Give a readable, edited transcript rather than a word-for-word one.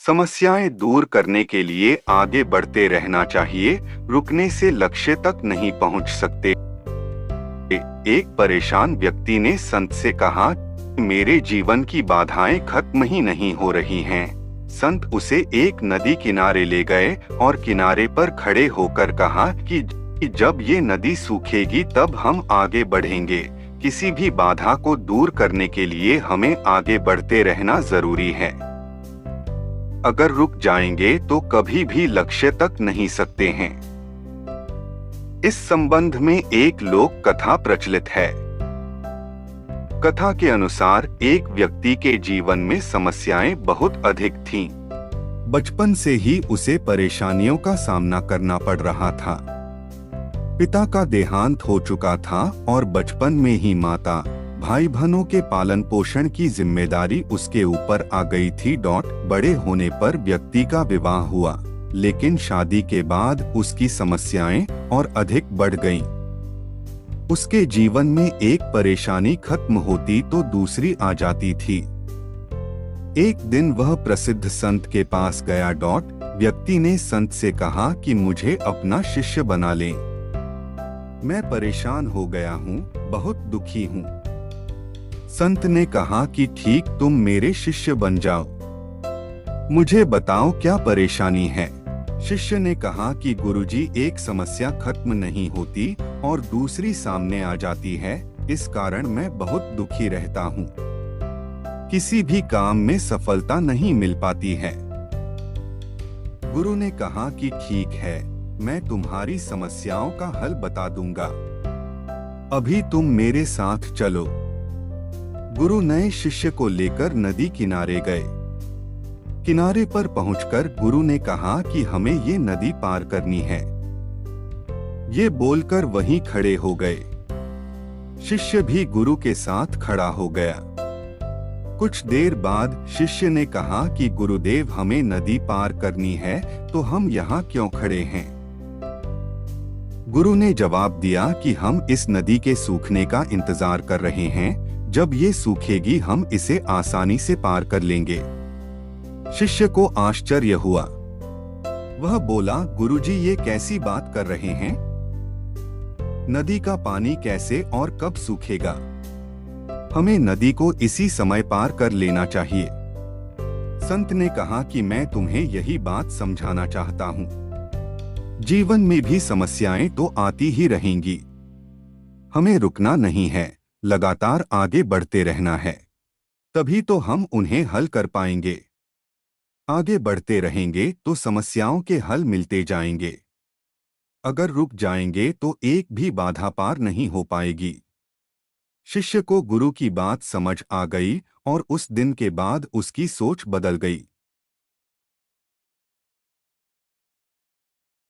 समस्याएं दूर करने के लिए आगे बढ़ते रहना चाहिए, रुकने से लक्ष्य तक नहीं पहुंच सकते। एक परेशान व्यक्ति ने संत से कहा, मेरे जीवन की बाधाएं खत्म ही नहीं हो रही हैं। संत उसे एक नदी किनारे ले गए और किनारे पर खड़े होकर कहा कि जब ये नदी सूखेगी तब हम आगे बढ़ेंगे। किसी भी बाधा को दूर करने के लिए हमें आगे बढ़ते रहना जरूरी है। अगर रुक जाएंगे तो कभी भी लक्ष्य तक नहीं सकते हैं। इस संबंध में एक लोक कथा प्रचलित है। कथा के अनुसार एक व्यक्ति के जीवन में समस्याएं बहुत अधिक थीं। बचपन से ही उसे परेशानियों का सामना करना पड़ रहा था। पिता का देहांत हो चुका था और बचपन में ही माता, भाई बहनों के पालन पोषण की जिम्मेदारी उसके ऊपर आ गई थी। बड़े होने पर व्यक्ति का विवाह हुआ, लेकिन शादी के बाद उसकी समस्याएं और अधिक बढ़ गईं। उसके जीवन में एक परेशानी खत्म होती तो दूसरी आ जाती थी। एक दिन वह प्रसिद्ध संत के पास गया। व्यक्ति ने संत से कहा कि मुझे अपना शिष्य बना लें। मैं परेशान हो गया हूँ, बहुत दुखी हूँ। संत ने कहा कि ठीक, तुम मेरे शिष्य बन जाओ। मुझे बताओ क्या परेशानी है। शिष्य ने कहा कि गुरुजी, एक समस्या खत्म नहीं होती और दूसरी सामने आ जाती है, इस कारण मैं बहुत दुखी रहता हूँ। किसी भी काम में सफलता नहीं मिल पाती है। गुरु ने कहा कि ठीक है, मैं तुम्हारी समस्याओं का हल बता दूंगा। अभी तुम मेरे साथ चलो। गुरु नए शिष्य को लेकर नदी किनारे गए। किनारे पर पहुंचकर गुरु ने कहा कि हमें ये नदी पार करनी है। ये बोलकर वहीं खड़े हो गए। शिष्य भी गुरु के साथ खड़ा हो गया। कुछ देर बाद शिष्य ने कहा कि गुरुदेव, हमें नदी पार करनी है, तो हम यहाँ क्यों खड़े हैं? गुरु ने जवाब दिया कि हम इस नदी के सूखने का इंतजार कर रहे हैं। जब ये सूखेगी हम इसे आसानी से पार कर लेंगे। शिष्य को आश्चर्य हुआ। वह बोला, गुरुजी, ये कैसी बात कर रहे हैं? नदी का पानी कैसे और कब सूखेगा? हमें नदी को इसी समय पार कर लेना चाहिए। संत ने कहा कि मैं तुम्हें यही बात समझाना चाहता हूँ। जीवन में भी समस्याएं तो आती ही रहेंगी। हमें रुकना नहीं है, लगातार आगे बढ़ते रहना है। तभी तो हम उन्हें हल कर पाएंगे। आगे बढ़ते रहेंगे तो समस्याओं के हल मिलते जाएंगे। अगर रुक जाएंगे तो एक भी बाधा पार नहीं हो पाएगी। शिष्य को गुरु की बात समझ आ गई और उस दिन के बाद उसकी सोच बदल गई।